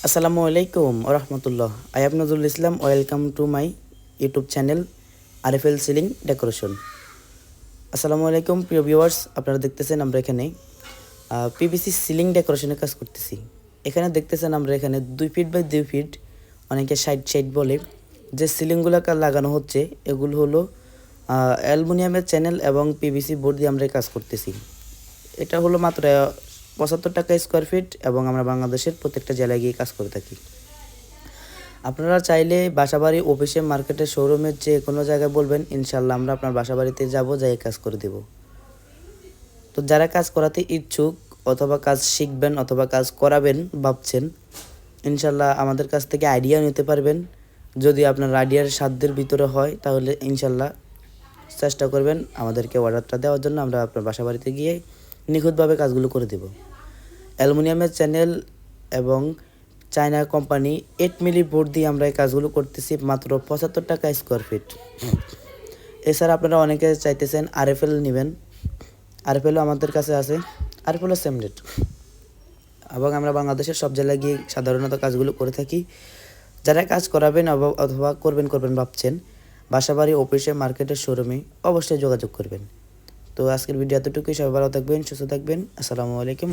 আসসালামু আলাইকুম রহমতুল্লাহ। I am Nazrul Islam. Welcome to my YouTube channel RFL ceiling decoration. আসসালামু আলাইকুম প্রিয় ভিউয়ার্স, আপনারা দেখতেছেন আমরা এখানে পিভিসি সিলিং ডেকোরেশনের কাজ করতেছি। এখানে দেখতেছেন আমরা এখানে 2 ফিট বাই 2 ফিট, অনেকে সাইড বলে, যে সিলিংগুলো লাগানো হচ্ছে এগুলো হলো অ্যালুমিনিয়ামের চ্যানেল এবং পিভিসি বোর্ড দিয়ে আমরা কাজ করতেছি। এটা হলো মাত্র 75 টাকা স্কোয়ার ফিট এবং আমরা বাংলাদেশের প্রত্যেকটা জেলায় গিয়ে কাজ করে থাকি। আপনারা চাইলে বাসাবাড়ি, অফিসে, মার্কেটে, শোরুমের যে কোনো জায়গায় বলবেন, ইনশাল্লাহ আমরা আপনার বাসাবাড়িতে যাব, যাই কাজ করে দেব। তো যারা কাজ করাতে ইচ্ছুক অথবা কাজ শিখবেন অথবা কাজ করাবেন ভাবছেন, ইনশাল্লাহ আমাদের কাছ থেকে আইডিয়া নিতে পারবেন। যদি আপনার আইডিয়ার সাধ্যের ভিতরে হয় তাহলে ইনশাল্লাহ চেষ্টা করবেন আমাদেরকে অর্ডারটা দেওয়ার জন্য। আমরা আপনার বাসাবাড়িতে গিয়ে নিখুঁতভাবে কাজগুলো করে দেব। অ্যালুমিনিয়ামের চ্যানেল এবং চায়না কোম্পানি 8 মিলি বোর্ড দিয়ে আমরা এই কাজগুলো করতেছি মাত্র 75 টাকা স্কোয়ার ফিট। এছাড়া আপনারা অনেকে চাইতেছেন আরএফএল নেবেন, আরএফএলও আমাদের কাছে আছে, আরএফএলও সেম রেট। এবং আমরা বাংলাদেশের সব জেলায় গিয়ে সাধারণত কাজগুলো করে থাকি। যারা কাজ করাবেন অথবা করবেন ভাবছেন, বাসাবাড়ি, অফিসে, মার্কেটের, শোরুমে অবশ্যই যোগাযোগ করবেন। তো আজকের ভিডিও এতটুকুই। সবাই ভালো থাকবেন, সুস্থ থাকবেন। আসসালামু আলাইকুম।